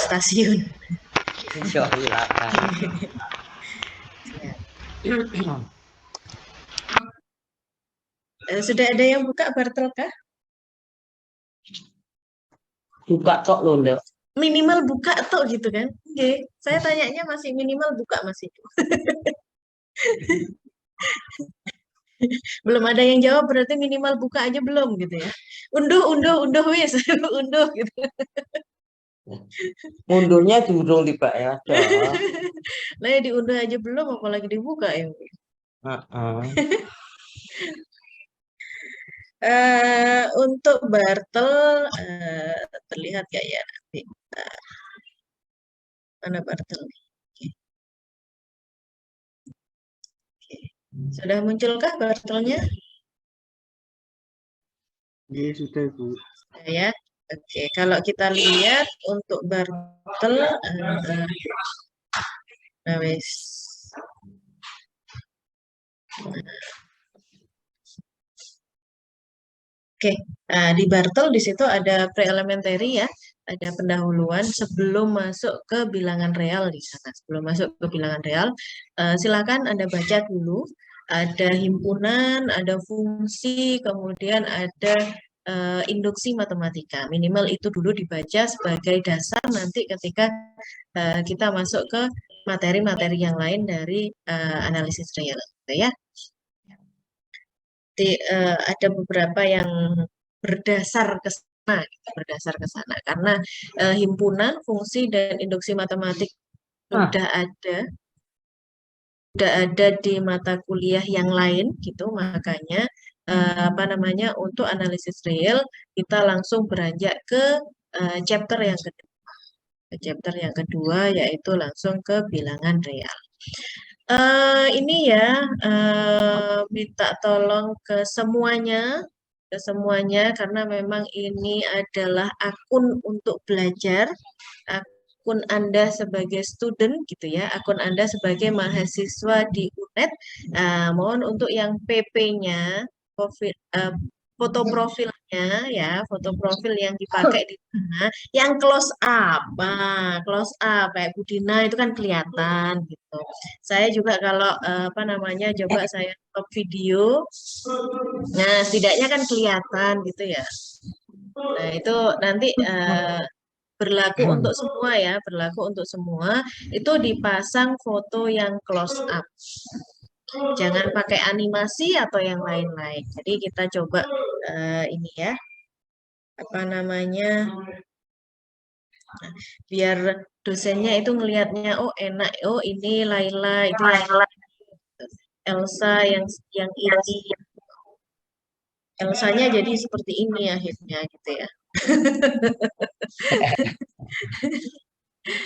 stasiun. Iya, silakan. Sudah ada yang buka Bartel kah? Buka tok lho, Nduk. Minimal buka tuh gitu kan? Oke, saya tanyanya masih minimal buka masih. Belum ada yang jawab berarti minimal buka aja belum gitu ya. Unduh wis, unduh gitu. Mundurnya durung tiba ya, ada. Lah ya diunduh aja belum apalagi dibuka ya. Heeh. Untuk Bartel terlihat gak ya nanti? Mana Bartel? Oke. Sudah munculkah Bartelnya? Iya, sudah, Bu. Ya. Oke, kalau kita lihat untuk Bartel, nah wis. Oke, nah, di Bartel di situ ada pre-elementary ya, ada pendahuluan sebelum masuk ke bilangan real di sana. Sebelum masuk ke bilangan real, silakan Anda baca dulu. Ada himpunan, ada fungsi, kemudian ada induksi matematika. Minimal itu dulu dibaca sebagai dasar nanti ketika kita masuk ke materi-materi yang lain dari analisis real, gitu ya. Ada beberapa yang berdasar ke sana, gitu, berdasar ke sana. Karena himpunan, fungsi dan induksi matematik sudah ada di mata kuliah yang lain, gitu. Makanya apa namanya untuk analisis real kita langsung beranjak ke chapter yang kedua. Chapter yang kedua yaitu langsung ke bilangan real. Ini ya minta tolong ke semuanya karena memang ini adalah akun untuk belajar, akun Anda sebagai student gitu ya, akun Anda sebagai mahasiswa di UNED. Mohon untuk yang PP-nya, foto profilnya ya, foto profil yang dipakai di sana, yang close up, close up kayak Budina itu kan kelihatan gitu. Saya juga kalau apa namanya, coba saya stop video, nah setidaknya kan kelihatan gitu ya. Nah itu nanti berlaku untuk semua ya, berlaku untuk semua. Itu dipasang foto yang close up. Jangan pakai animasi atau yang lain-lain. Jadi kita coba ini ya, apa namanya, biar dosennya itu ngelihatnya, oh enak, oh ini Laila, itu yang Elsa yang ini. Elsanya jadi seperti ini akhirnya gitu ya.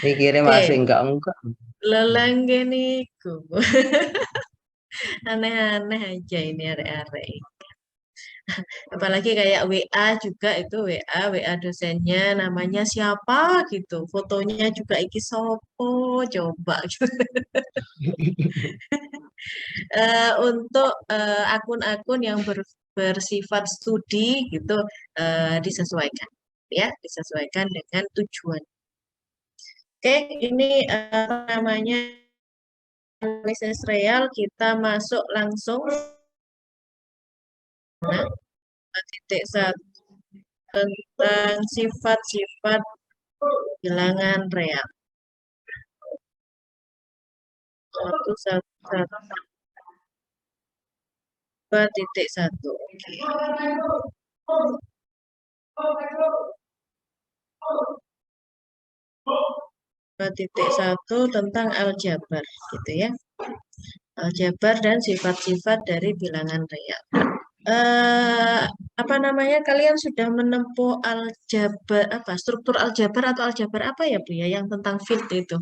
Mikirnya masih Oke, enggak. lelanggeniku. Aneh-aneh aja ini arek-arek. Apalagi kayak WA juga itu WA dosennya namanya siapa gitu. Fotonya juga iki sopo coba. Untuk akun-akun yang bersifat studi gitu disesuaikan ya, disesuaikan dengan tujuan. Oke, ini apa namanya analisis real, kita masuk langsung nah, titik satu tentang sifat-sifat bilangan real. Satu satu satu titik satu. Titik satu tentang aljabar gitu ya. Aljabar dan sifat-sifat dari bilangan real. Apa namanya, kalian sudah menempuh aljabar apa, struktur aljabar atau aljabar apa ya Bu ya, yang tentang field itu?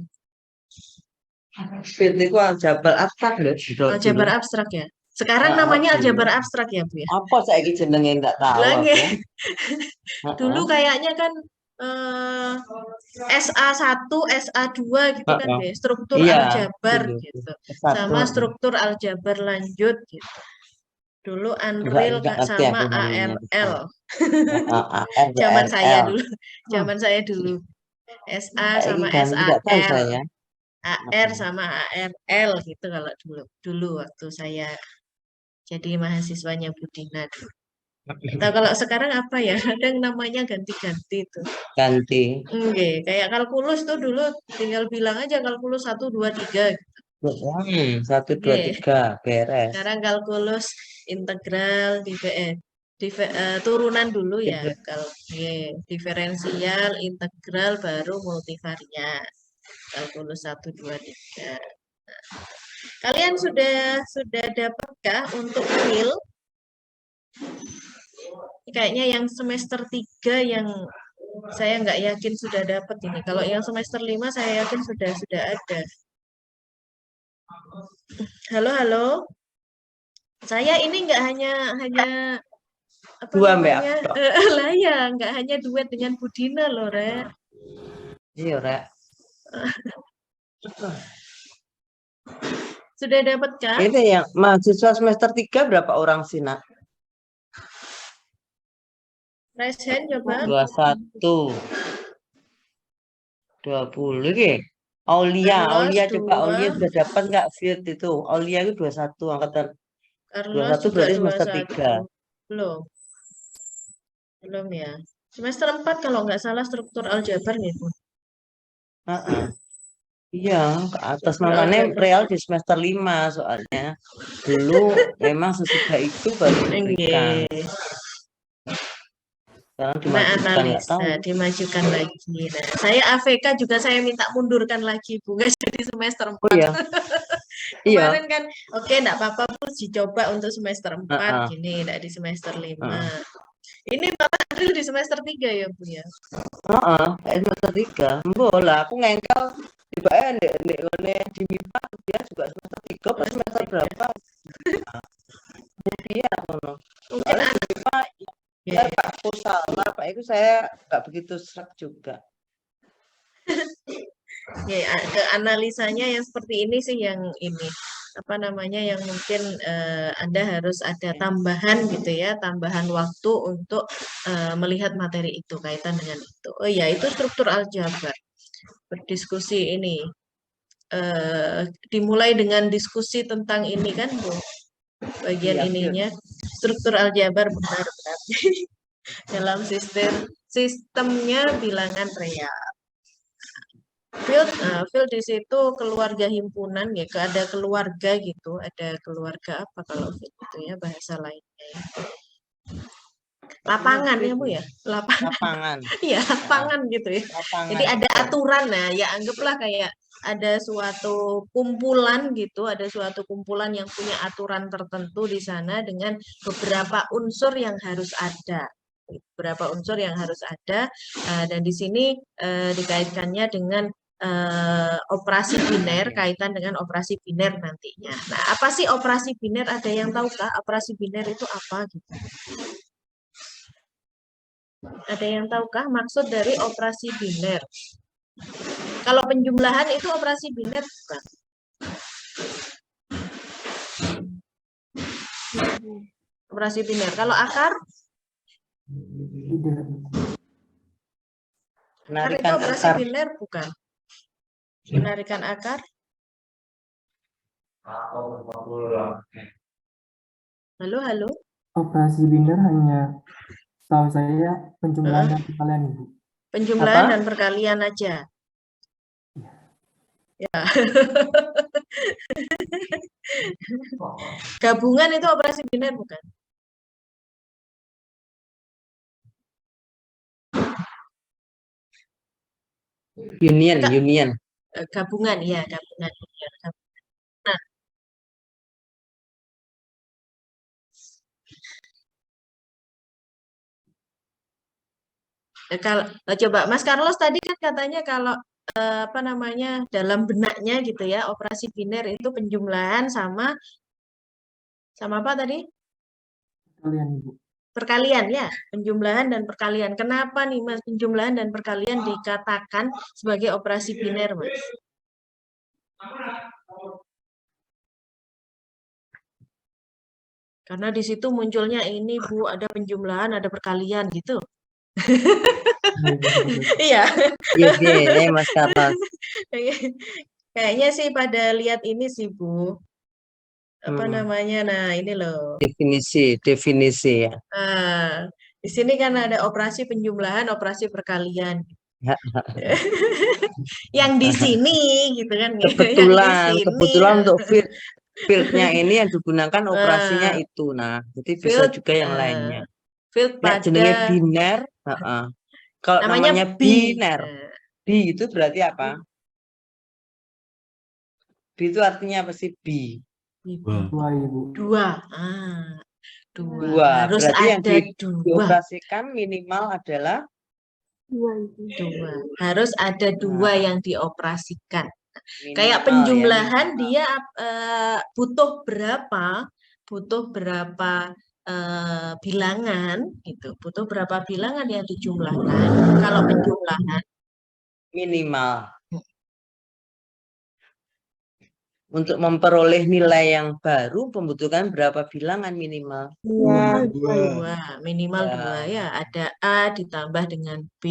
Fit niku aljabar abstrak lho dulu. Aljabar abstrak ya. Sekarang namanya Dulu. aljabar abstrak ya Bu ya. Apa saiki jenenge enggak tahu Lagi aku. dulu Heeh. kayaknya kan eh, SA1, SA2 gitu kan Heeh. ya, struktur Iya, aljabar dulu. gitu. Satu. Sama struktur aljabar lanjut gitu. Dulu Unreal Enggak ngerti sama aku namanya. ARL. Heeh, Zaman saya RWRL. dulu. Zaman saya dulu. SA Saiki sama ganti nggak tahu SAR, saya. AR sama ARL gitu kalau dulu waktu saya jadi mahasiswanya Budina. Tahu kalau sekarang apa ya? Kadang namanya ganti-ganti tuh. Ganti. Oke, kayak kalkulus tuh dulu tinggal bilang aja kalkulus 1, 2, 3. Satu, dua, Oke, tiga, beres. sekarang kalkulus integral turunan dulu ya. Tiga. Kalau diferensial, integral baru multivariat. Kalkulus 1, 2, 3. Kalian sudah dapatkah untuk real? Kayaknya yang semester 3 yang saya nggak yakin sudah dapat ini. Kalau yang semester 5 saya yakin sudah ada. Halo, halo. Saya ini nggak hanya apa Dua mbak. namanya? Lah ya, nggak hanya duet dengan Budina loh, Re. Iya, Rek. Sudah dapat kah? Ini yang mahasiswa semester 3 berapa orang sih, Nak? Raise hand coba. 21, 20 ya. Aulia, Carlos Aulia coba 2, Aulia sudah dapat nggak fit itu? Aulia itu 21 angkatan Carlos 21 juga berarti semester 3. 21. Belum. Belum ya. Semester 4 kalau nggak salah struktur aljabar nih, Bu. Heeh. Iya, ke atas Struktur makanya aljabar. real di semester 5 soalnya. Dulu memang sesudah itu baru diberikan. Nggih. Sekarang Nah, dimajukan nggak tahu. analisa dimajukan lagi. Nah, saya AVK juga saya minta mundurkan lagi, Bu. Nggak jadi semester Oh 4. iya, iya. Kemarin kan, oke, enggak apa-apa, Bu, dicoba untuk semester 4, Heeh, gini, enggak di semester 5. heeh. Ini malah April di semester 3 ya, Bu ya. Heeh, semester 3. Bola, aku ngengkel tiba di MIPA dia juga semester 3 pas semester berapa? Jadi ya, ngono. Mungkin Soalnya di MIPA ya Pak aku salah, Pak itu saya nggak begitu serak juga. ya, ke analisanya yang seperti ini sih yang ini apa namanya yang mungkin Anda harus ada tambahan gitu ya, tambahan waktu untuk melihat materi itu kaitan dengan itu. Oh iya, itu struktur aljabar. Berdiskusi ini dimulai dengan diskusi tentang ini kan, Bu. Bagian Iya, ininya struktur aljabar benar berarti dalam sistemnya bilangan real. Field di situ keluarga himpunan ya, ada keluarga gitu, ada keluarga apa kalau field itu ya bahasa lainnya. Ya. Lapangan ya Bu ya, lapangan. Iya lapangan gitu ya. Lapangan. Jadi ada aturan, nah ya anggaplah kayak ada suatu kumpulan gitu, ada suatu kumpulan yang punya aturan tertentu di sana dengan beberapa unsur yang harus ada. Beberapa unsur yang harus ada dan di sini dikaitkannya dengan operasi biner, kaitan dengan operasi biner nantinya. Nah, apa sih operasi biner? Ada yang tahu kah? Operasi biner itu apa gitu? Ada yang tahukah maksud dari operasi biner? Kalau penjumlahan itu operasi biner bukan? Operasi biner. Kalau akar? Akar itu operasi biner bukan? Penarikan akar? Halo, halo. Operasi biner hanya tahu saya penjumlahan dan perkalian, Ibu. Penjumlahan dan perkalian aja. Ya. Gabungan itu operasi biner bukan? Union. Gabungan ya, gabungan. Nah, kalau coba Mas Carlos tadi kan katanya kalau apa namanya dalam benaknya gitu ya operasi biner itu penjumlahan sama apa tadi? Perkalian, Ibu. Perkalian ya, penjumlahan dan perkalian. Kenapa nih Mas penjumlahan dan perkalian dikatakan sebagai operasi biner, Mas? Karena di situ munculnya ini Bu, ada penjumlahan, ada perkalian gitu. Iya. Iya, Mas Carlos. Kayaknya sih pada lihat ini sih, Bu. Apa namanya? Nah, ini loh. Definisi ya. Nah, di sini kan ada operasi penjumlahan, operasi perkalian. Yang di sini gitu kan. Yang di Kebetulan sini. untuk fieldnya ini yang digunakan operasinya itu. Nah, jadi bisa Field, juga yang lainnya. field Nek pada jenenge biner, kalau namanya B. biner, B itu berarti apa? B itu artinya apa sih? B. Dua, Ibu. Dua. Dua. Harus Berarti yang ada dua. dioperasikan minimal adalah Dua. Harus ada dua yang dioperasikan. Kayak minimal, penjumlahan ya, dia butuh berapa? Butuh berapa bilangan gitu. Butuh berapa bilangan yang dijumlahkan? Kalau penjumlahan minimal. Untuk memperoleh nilai yang baru membutuhkan berapa bilangan minimal? dua. Minimal dua ya. Ada A ditambah dengan B.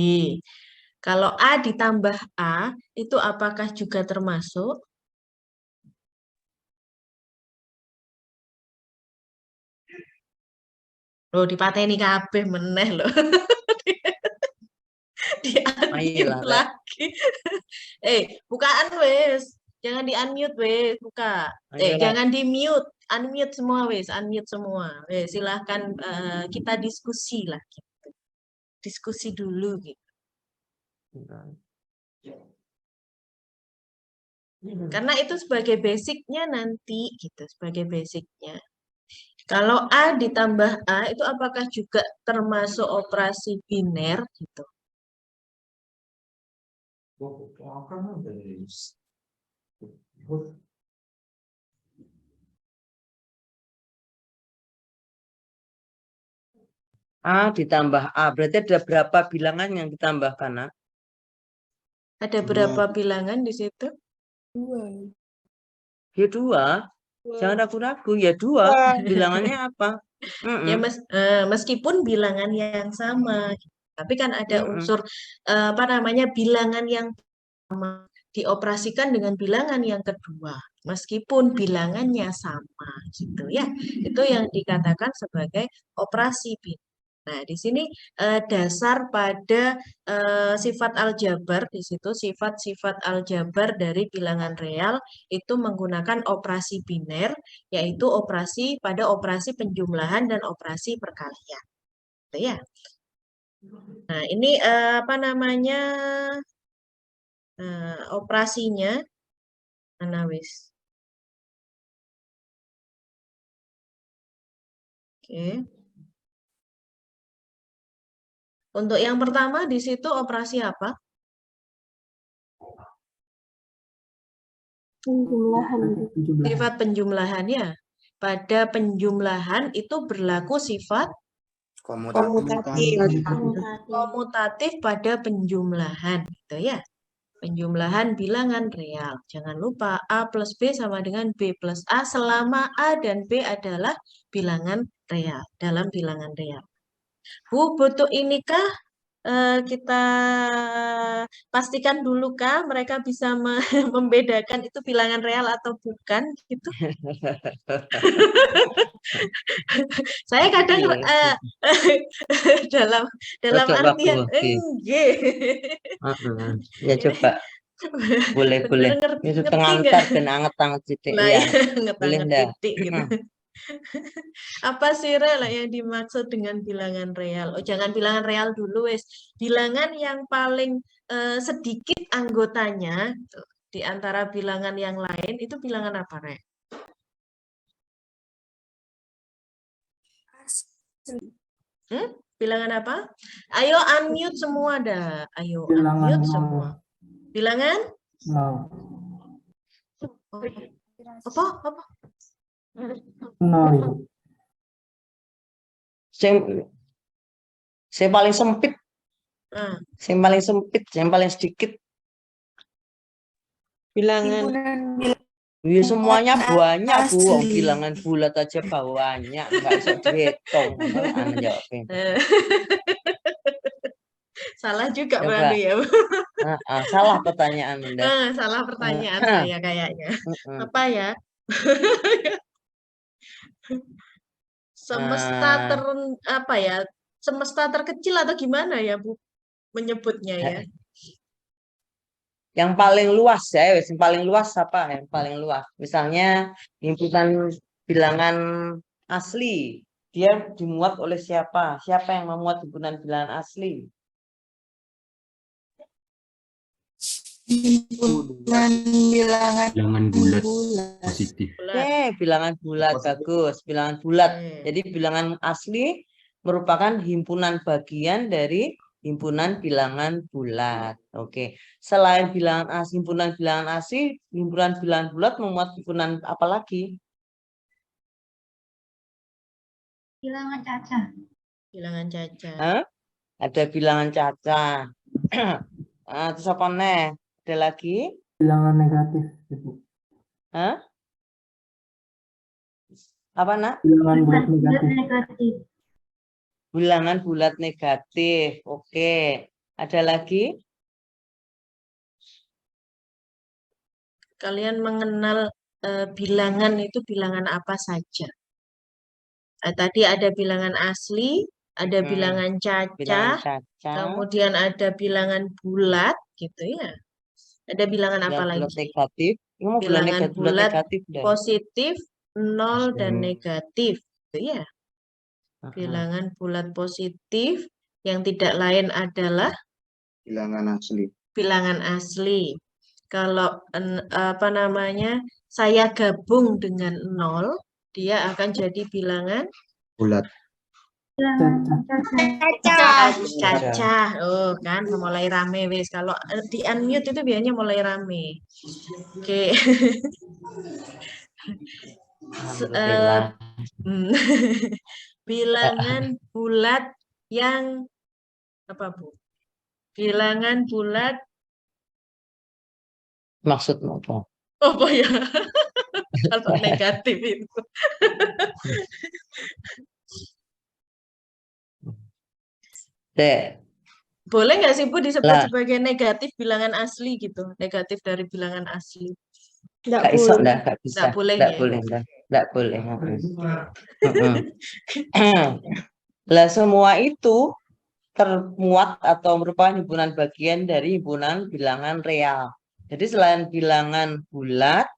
Kalau A ditambah A, itu apakah juga termasuk? Loh, dipateni kabeh meneh loh. Di-unmute lagi. Bukaan wes. Jangan di-unmute wes, buka. Jangan di-mute. Unmute semua wes, unmute semua. Silahkan kita diskusi lah gitu. Diskusi dulu gitu. Karena itu sebagai basicnya nanti gitu, sebagai basicnya. Kalau A ditambah A itu apakah juga termasuk operasi biner gitu? A ditambah A, berarti ada berapa bilangan yang ditambahkan, Nak? Ada berapa bilangan di situ? Ya dua. Jangan ragu-ragu, ya dua. Bilangannya apa? Ya meskipun bilangan yang sama, tapi kan ada unsur apa namanya bilangan yang sama dioperasikan dengan bilangan yang kedua, meskipun bilangannya sama, gitu ya. Itu yang dikatakan sebagai operasi biner. Nah, di sini dasar pada sifat aljabar, di situ sifat-sifat aljabar dari bilangan real itu menggunakan operasi biner, yaitu operasi pada operasi penjumlahan dan operasi perkalian. Gitu ya. Nah, ini apa namanya operasinya mana wis. Oke. Untuk yang pertama di situ operasi apa? Penjumlahan. Sifat penjumlahan ya. Pada penjumlahan itu berlaku sifat komutatif pada penjumlahan, gitu ya. Penjumlahan bilangan real. Jangan lupa A plus B sama dengan B plus A selama A dan B adalah bilangan real, dalam bilangan real. Bu, butuh inikah kita pastikan dulu kah mereka bisa membedakan itu bilangan real atau bukan gitu. Saya kadang dalam artian enggak. Ya coba. Boleh. Itu tengantar dan anget-anget titik ya. Boleh enggak? Gitu. Apa sih Rel yang dimaksud dengan bilangan real? Oh, jangan bilangan real dulu wes. Bilangan yang paling sedikit anggotanya gitu, di antara bilangan yang lain itu bilangan apa, Rel? Bilangan apa? Ayo unmute semua dah. Ayo Bilangan unmute semua. Bilangan? Apa? Nol, Ibu. Saya paling sempit. Yang paling sempit, yang paling sedikit. Bilangan. Ya semuanya banyak, Bu. Bilangan bulat aja banyak. Nggak bisa dihitung. Salah juga Coba. berarti ya. Salah pertanyaan Anda. Salah pertanyaan saya kayaknya. Apa ya? Semesta apa ya? Semesta terkecil atau gimana ya, Bu? Menyebutnya ya. Yang paling luas ya, yang paling luas apa? Yang paling luas. Misalnya himpunan bilangan asli, dia dimuat oleh siapa? Siapa yang memuat himpunan bilangan asli? Himpunan bilangan bulat positif. Oke, bilangan bulat bagus, bilangan bulat. Jadi bilangan asli merupakan himpunan bagian dari himpunan bilangan bulat. Oke. Selain himpunan bilangan asli, himpunan bilangan bulat memuat himpunan apa lagi? Bilangan cacah. Bilangan cacah. Ada bilangan cacah. Terus apa nih? Ada lagi? Bilangan negatif, Ibu. Apa nak? Bilangan bulat negatif. Negatif. Bilangan bulat negatif. Oke. Ada lagi? Kalian mengenal bilangan itu bilangan apa saja? Tadi ada bilangan asli, ada bilangan cacah, kemudian ada bilangan bulat, gitu ya. Ada bilangan apa lagi? Negatif. Bilangan bulat negatif, positif, nol, dan negatif, gitu ya. Bilangan bulat positif yang tidak lain adalah bilangan asli. Bilangan asli. Kalau apa namanya, saya gabung dengan nol, dia akan jadi bilangan Bulat. Cacah. Oh, kan mulai rame wis. Kalau di unmute itu biasanya mulai rame. Oke. Bilangan bulat yang apa, Bu? Bilangan bulat maksudnya apa? Apa ya? Kalau negatif itu. Boleh nggak sih, Bu, disebut sebagai negatif bilangan asli gitu? Negatif dari bilangan asli. Nggak bisa, nggak bisa. Nggak boleh Nggak ya? boleh, nggak boleh. Lah semua itu termuat atau merupakan himpunan bagian dari himpunan bilangan real. Jadi selain bilangan bulat,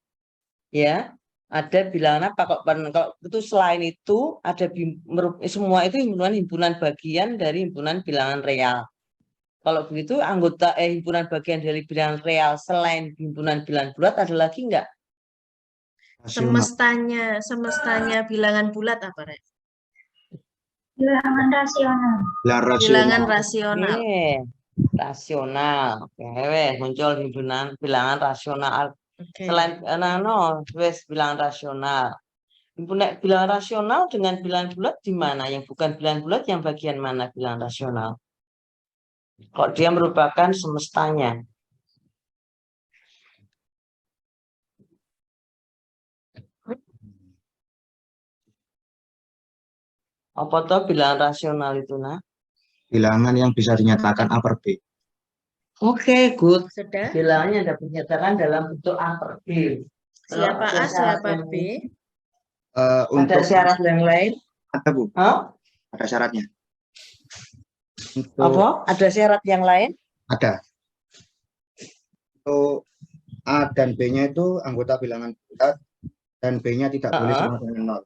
ya ada bilangan apa? Kalau itu selain itu ada semua itu himpunan bagian dari himpunan bilangan real. Kalau begitu himpunan bagian dari bilangan real selain himpunan bilangan bulat ada lagi nggak? Semestanya bilangan bulat apa, Rek? Bilangan rasional. Bilangan rasional. Rasional. Oke, muncul himpunan bilangan rasional. Selain bilangan rasional. Bilangan rasional dengan bilangan bulat di mana? Yang bukan bilangan bulat yang bagian mana bilangan rasional? Kok dia merupakan semestanya? Apa tuh bilangan rasional itu, nah? Bilangan yang bisa dinyatakan A per B. Oke, good. Sudah? Bilangannya dapat dinyatakan dalam bentuk A per B. Siapa A, siapa B? Ada syarat yang lain? Ada, Bu. Ada syaratnya. Apa? Ada syarat yang lain? Ada. Untuk A dan B-nya itu anggota bilangan bulat dan B-nya tidak boleh sama dengan 0.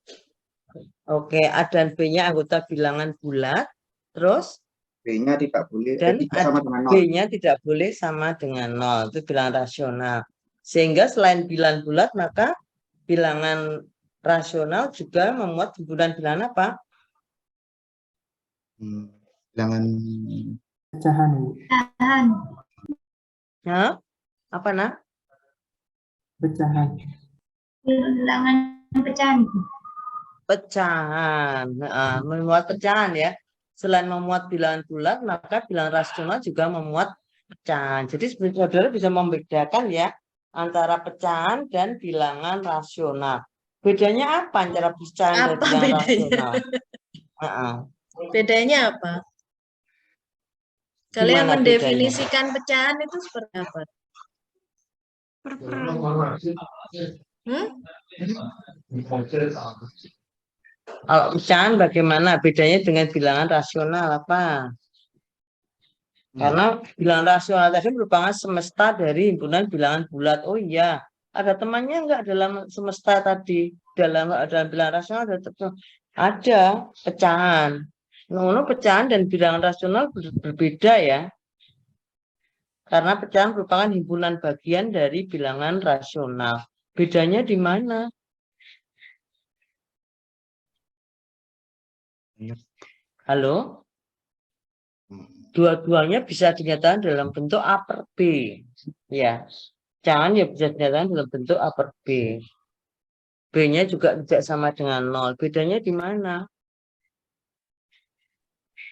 Oke, A dan B-nya anggota bilangan bulat, terus B-nya tidak boleh sama dengan 0. B-nya tidak boleh sama dengan 0, itu bilangan rasional. Sehingga selain bilangan bulat, maka bilangan rasional juga memuat himpunan bilangan apa? Bilangan pecahan. Apa, nak? Pecahan. Bilangan pecahan. Pecahan, memuat pecahan ya. Selain memuat bilangan bulat, maka bilangan rasional juga memuat pecahan. Jadi saudara bisa membedakan ya antara pecahan dan bilangan rasional. Bedanya apa antara pecahan dan bilangan rasional? Bedanya apa? Kalau yang Gimana bedanya? mendefinisikan pecahan itu seperti apa? Hmm? Kalau pecahan bagaimana bedanya dengan bilangan rasional apa? Karena bilangan rasional tadi merupakan semesta dari himpunan bilangan bulat. Oh iya, ada temannya enggak dalam semesta tadi? Dalam bilangan rasional ada pecahan. Nono pecahan dan bilangan rasional berbeda ya. Karena pecahan merupakan himpunan bagian dari bilangan rasional. Bedanya di mana? Halo? Dua-duanya bisa dinyatakan dalam bentuk A per B. Ya, pecahan ya bisa dinyatakan dalam bentuk A per B. B-nya juga tidak sama dengan 0. Bedanya di mana?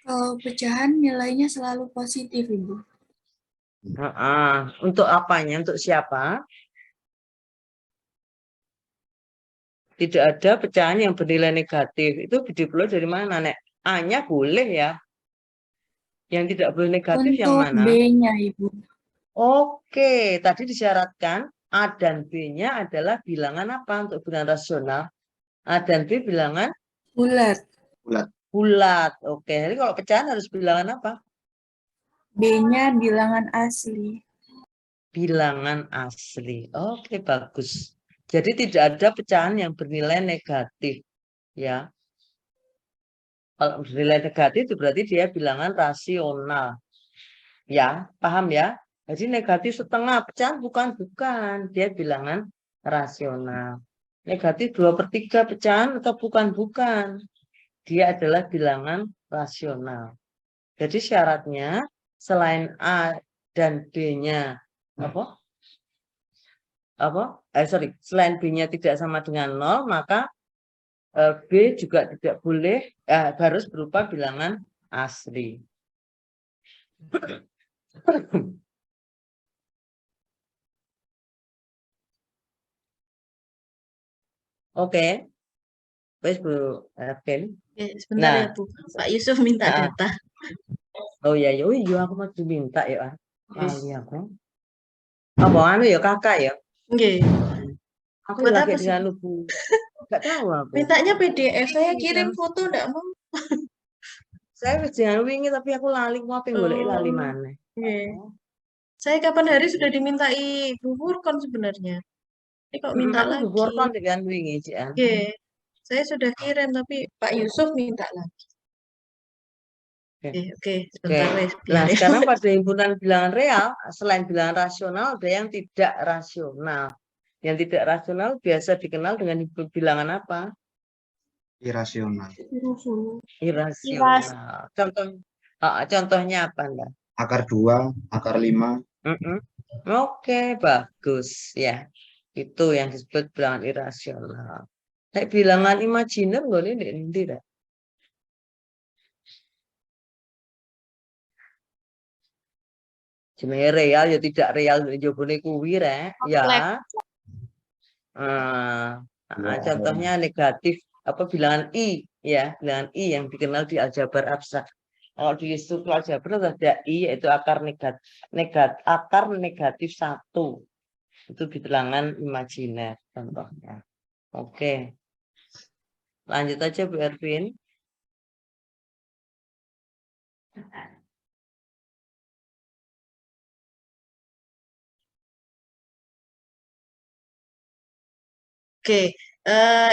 Kalau pecahan nilainya selalu positif, Ibu. Untuk apanya? Untuk siapa? Tidak ada pecahan yang bernilai negatif. Itu dimulai dari mana, Nek? A-nya boleh ya. Yang tidak boleh negatif yang Untuk mana? B-nya, Ibu. Oke, tadi disyaratkan A dan B-nya adalah bilangan apa untuk bilangan rasional? A dan B bilangan Bulat. bulat. Oke, jadi kalau pecahan harus bilangan apa? B-nya bilangan asli. Bilangan asli. Oke, bagus. Jadi tidak ada pecahan yang bernilai negatif. Ya. Kalau bernilai negatif itu berarti dia bilangan rasional. Ya, paham ya? Jadi negatif setengah pecahan bukan. Dia bilangan rasional. Negatif 2/3 pecahan atau bukan. Dia adalah bilangan rasional. Jadi syaratnya selain A dan B-nya selain B-nya tidak sama dengan 0, maka B juga tidak boleh, harus berupa bilangan asli. Oke. Wes Bu Ervin. Sebentar Nah. ya Bu, Pak Yusuf minta data. Oh iya, aku mau diminta ya. Lali aku. Apa anu ya kakak ya? Nggih. Aku Buat lagi apa sih? dengan lupa. Enggak tahu aku. Mintanya PDF, saya kirim foto enggak mau. Saya wis jangan wingi tapi aku lali mau golek lali mana. Saya kapan hari sudah dimintai Bu Furkon sebenarnya. Ini kok minta lagi. Aku Furkon dengan wingi Cian. Saya sudah kirim tapi Pak Yusuf minta lagi. Oke, sebentar wes. Nah, sekarang pada himpunan bilangan real, selain bilangan rasional ada yang tidak rasional. Yang tidak rasional biasa dikenal dengan bilangan apa? Irasional. Irasional. Contohnya apa Anda? Akar 2, akar 5. Oke, bagus ya. Itu yang disebut bilangan irasional. Nek bilangan imajiner nggak nih tidak? Jenenge real ya tidak real njobone kuwi rek ya. Contohnya negatif bilangan I ya, bilangan I yang dikenal di aljabar abstrak. Kalau di struktur aljabar ada I yaitu akar negatif 1. Itu bilangan imajiner contohnya. Oke. Lanjut aja Bu Ervin. Oke,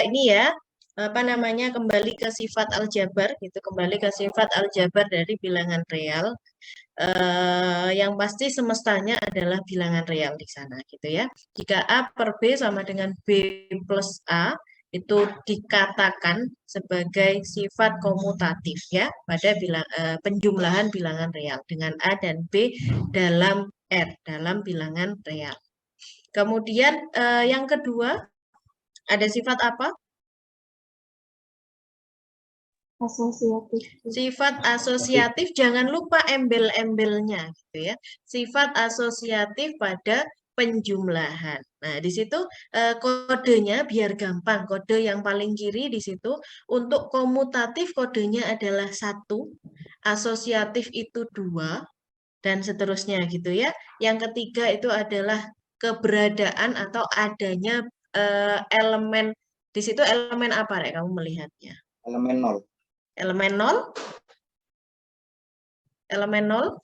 ini ya, kembali ke sifat aljabar, gitu, kembali ke sifat aljabar dari bilangan real. Yang pasti semestanya adalah bilangan real di sana, gitu ya. Jika A per B sama dengan B plus A, itu dikatakan sebagai sifat komutatif ya pada penjumlahan bilangan real dengan A dan B dalam R, dalam bilangan real. Kemudian yang kedua, ada sifat apa? Asosiatif. Sifat asosiatif, jangan lupa embel-embelnya, gitu ya. Sifat asosiatif pada penjumlahan. Nah, di situ kodenya biar gampang. Kode yang paling kiri di situ untuk komutatif kodenya adalah 1, asosiatif itu 2, dan seterusnya gitu ya. Yang ketiga itu adalah keberadaan atau adanya elemen. Di situ elemen apa, Rek, kamu melihatnya? Elemen 0. Elemen 0? Elemen 0?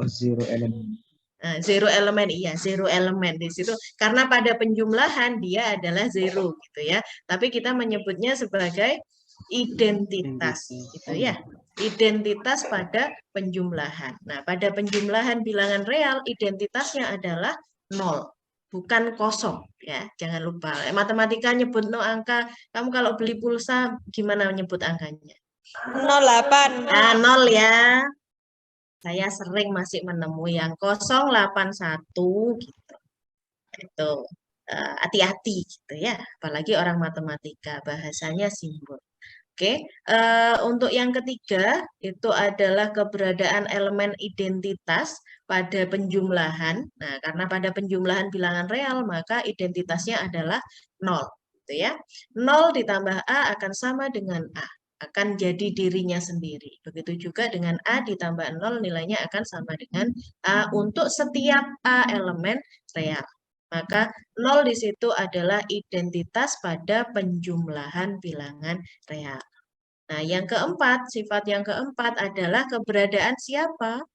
Zero element. Nah, zero elemen, iya, zero elemen di situ. Karena pada penjumlahan dia adalah zero gitu ya. Tapi kita menyebutnya sebagai identitas gitu ya. Identitas pada penjumlahan. Nah, pada penjumlahan bilangan real identitasnya adalah 0, bukan kosong ya. Jangan lupa. Matematika nyebut no angka, kamu kalau beli pulsa gimana menyebut angkanya? 08. Ah, 0 ya. Saya sering masih menemui yang 081 gitu. Itu hati-hati gitu ya. Apalagi orang matematika, bahasanya simbol. Oke, untuk yang ketiga itu adalah keberadaan elemen identitas pada penjumlahan. Nah, karena pada penjumlahan bilangan real maka identitasnya adalah 0, gitu ya. 0 ditambah A akan sama dengan A, akan jadi dirinya sendiri. Begitu juga dengan A ditambah 0 nilainya akan sama dengan A untuk setiap A elemen real. Maka 0 di situ adalah identitas pada penjumlahan bilangan real. Nah, yang keempat, sifat yang keempat adalah keberadaan siapa?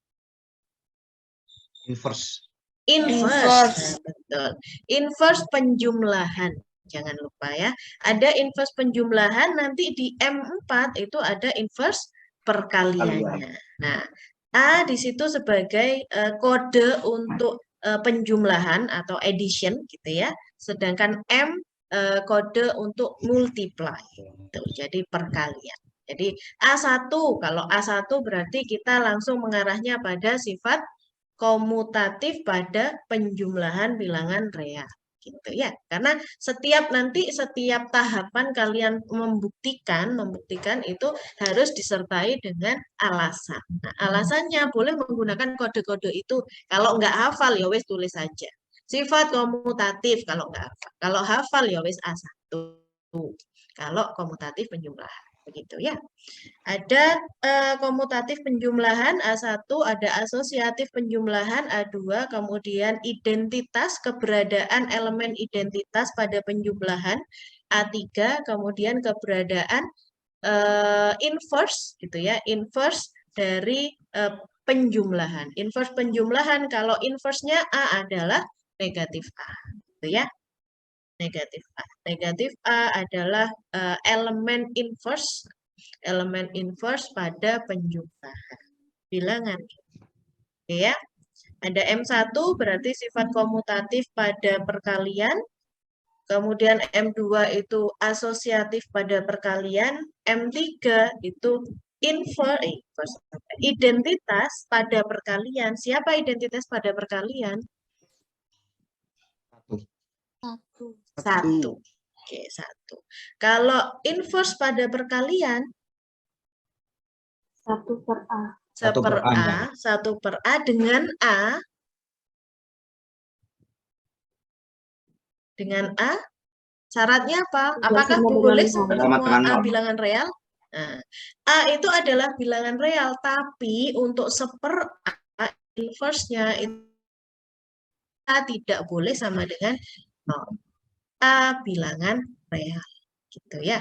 Inverse. Inverse. Nah, betul. Inverse penjumlahan. Jangan lupa ya. Ada inverse penjumlahan, nanti di M4 itu ada inverse perkaliannya. Nah, A di situ sebagai kode untuk penjumlahan atau addition gitu ya. Sedangkan M kode untuk multiply. Tuh, jadi perkalian. Jadi A1, kalau A1 berarti kita langsung mengarahnya pada sifat komutatif pada penjumlahan bilangan real. Gitu ya. Karena setiap tahapan kalian membuktikan itu harus disertai dengan alasan. Nah, alasannya boleh menggunakan kode-kode itu. Kalau nggak hafal ya wes tulis saja. Sifat komutatif kalau nggak hafal. Kalau hafal ya wes A1. Kalau komutatif penjumlahan. Begitu ya. Ada komutatif penjumlahan A1, ada asosiatif penjumlahan A2, kemudian identitas, keberadaan elemen identitas pada penjumlahan A3, kemudian keberadaan inverse gitu ya, inverse dari penjumlahan. Inverse penjumlahan kalau inverse-nya A adalah negatif A, gitu ya. Negatif A. Negatif A adalah elemen inverse pada penjumlahan bilangan. Oke ya. Ada M1 berarti sifat komutatif pada perkalian. Kemudian M2 itu asosiatif pada perkalian. M3 itu inverse identitas pada perkalian. Siapa identitas pada perkalian? Satu. Oke, 1. Kalau inverse pada perkalian 1 per A. 1 per A dengan A. Dengan A, syaratnya apa? Apakah boleh semua A bilangan real? Nah, A itu adalah bilangan real, tapi untuk seper A inverse-nya itu A tidak boleh sama dengan 0. A bilangan real. Gitu ya.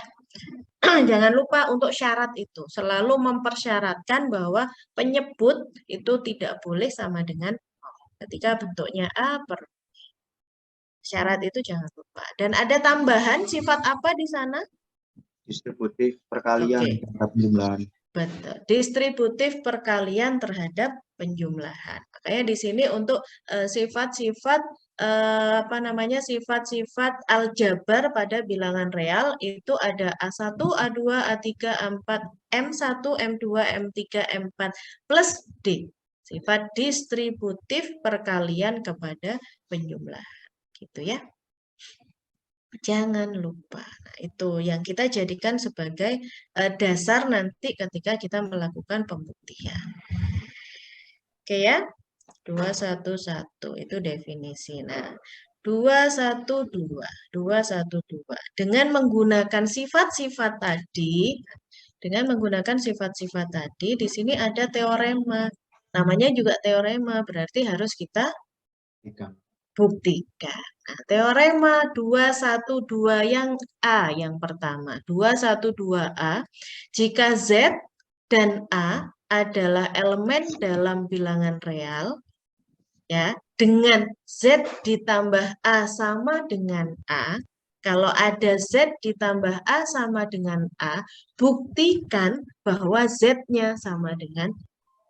Jangan lupa untuk syarat itu. Selalu mempersyaratkan bahwa penyebut itu tidak boleh sama dengan 0. Ketika bentuknya A per B. Syarat itu jangan lupa. Dan ada tambahan sifat apa di sana? Distributif perkalian terhadap penjumlahan. Betul. Distributif perkalian terhadap penjumlahan. Makanya di sini untuk sifat-sifat sifat-sifat aljabar pada bilangan real itu ada A1, A2, A3, A4, M1, M2, M3, M4 plus D. Sifat distributif perkalian kepada penjumlahan. Gitu ya. Jangan lupa. Nah, itu yang kita jadikan sebagai dasar nanti ketika kita melakukan pembuktian. Oke ya. 211 itu definisi. Nah, 212. Dengan menggunakan sifat-sifat tadi, di sini ada teorema. Namanya juga teorema, berarti harus kita buktikan. Nah, teorema 212 yang A yang pertama. 212A, jika Z dan A adalah elemen dalam bilangan real, ya, dengan Z ditambah A sama dengan A, kalau ada Z ditambah A sama dengan A, buktikan bahwa Z-nya sama dengan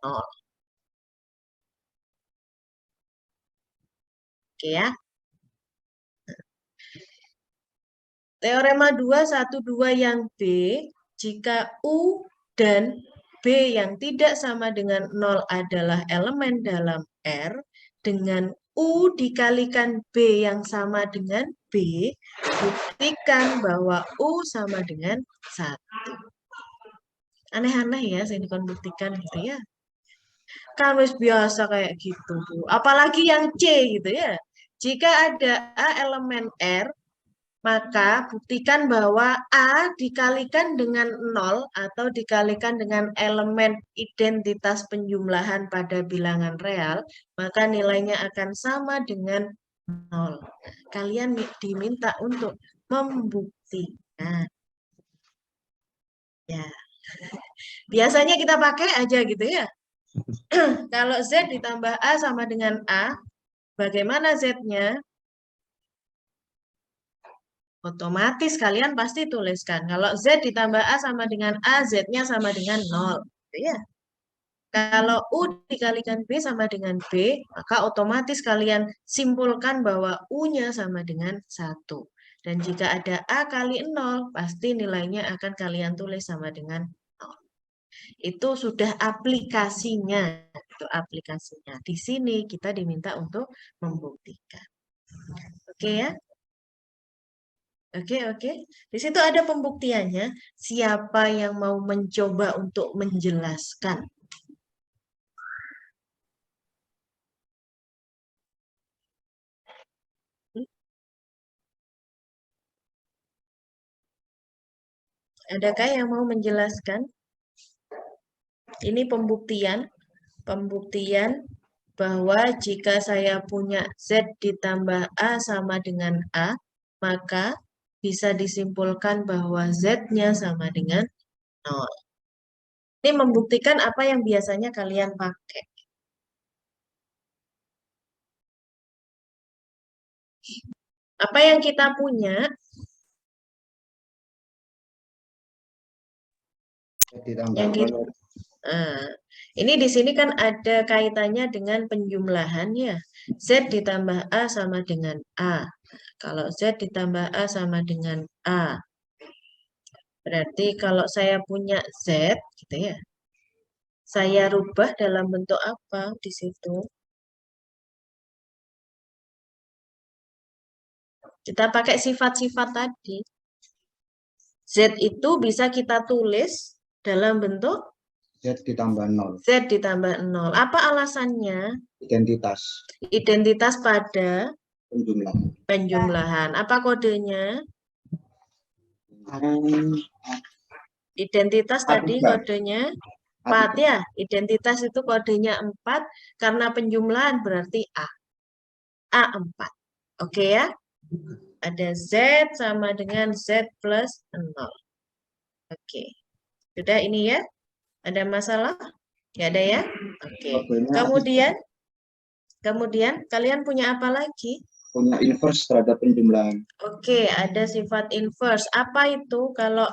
0. Oke ya. Teorema 212 yang B, jika U dan B yang tidak sama dengan 0 adalah elemen dalam R, dengan U dikalikan B yang sama dengan B, buktikan bahwa U sama dengan 1. Aneh-aneh ya, saya dibuktikan gitu ya. Kan wis biasa kayak gitu, Bu. Apalagi yang C gitu ya. Jika ada A elemen R, maka buktikan bahwa A dikalikan dengan 0 atau dikalikan dengan elemen identitas penjumlahan pada bilangan real, maka nilainya akan sama dengan 0. Kalian diminta untuk membuktikan. Ya. Biasanya kita pakai aja gitu ya. Kalau Z ditambah A sama dengan A, bagaimana Z-nya? Otomatis kalian pasti tuliskan. Kalau Z ditambah A sama dengan A, Z-nya sama dengan 0. Ya. Kalau U dikalikan B sama dengan B, maka otomatis kalian simpulkan bahwa U-nya sama dengan 1. Dan jika ada A kali 0, pasti nilainya akan kalian tulis sama dengan 0. Itu sudah aplikasinya. Itu aplikasinya. Di sini kita diminta untuk membuktikan. Oke ya? Oke. Di situ ada pembuktiannya. Siapa yang mau mencoba untuk menjelaskan? Adakah yang mau menjelaskan? Ini pembuktian bahwa jika saya punya Z ditambah A sama dengan A, maka bisa disimpulkan bahwa Z-nya sama dengan 0. Ini membuktikan apa yang biasanya kalian pakai. Apa yang kita punya, yang kita, ini di sini kan ada kaitannya dengan penjumlahan ya. Z ditambah A sama dengan A. Kalau Z ditambah A sama dengan A, berarti kalau saya punya Z, gitu ya, saya rubah dalam bentuk apa di situ? Kita pakai sifat-sifat tadi. Z itu bisa kita tulis dalam bentuk Z ditambah 0. Z ditambah 0. Apa alasannya? Identitas. Identitas pada penjumlahan. Apa kodenya? Identitas tadi kodenya 4 ya. Identitas itu kodenya 4 karena penjumlahan berarti A. A4. Oke ya. Ada Z sama dengan Z plus 0. Oke. Sudah ini ya? Ada masalah? Nggak ada ya? Oke. Kemudian kalian punya apa lagi? Punya inverse terhadap penjumlahan. Oke, ada sifat inverse. Apa itu? Kalau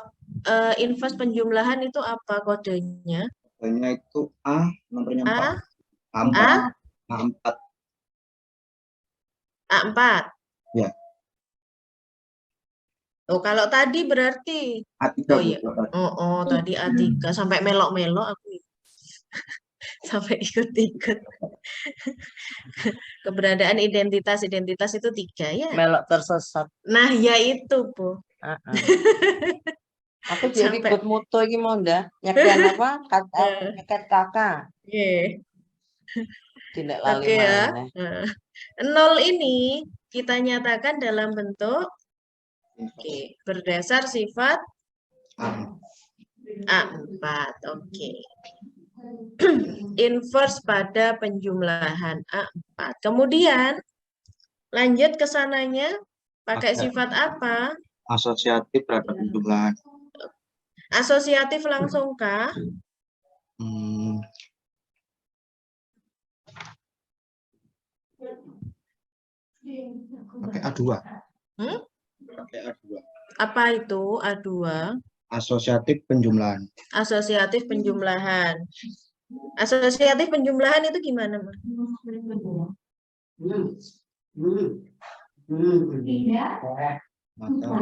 inverse penjumlahan itu apa kodenya? Kodenya itu A, nomornya 4. A4. A4. Ya. Oh, kalau tadi berarti A3. Oh iya. Tadi A3 sampai melok-melok aku. Sampai ikut-ikut. Keberadaan identitas itu 3 ya. Melok tersesat. Nah, ya itu, Bu. Aku jadi ikut moto iki mau ndak. Nyekan apa? Nyekat kakak. Nggih. Tidak lali Oke ya. maneh. 0 ini kita nyatakan dalam bentuk berdasar sifat A4. Oke. Inverse pada penjumlahan A4. Kemudian lanjut ke sananya pakai sifat apa? Asosiatif terhadap penjumlahan. Asosiatif langsung kah? Pakai A2. Pakai A2. Apa itu A2? Asosiatif penjumlahan. Asosiatif penjumlahan. Asosiatif penjumlahan itu gimana, Mas?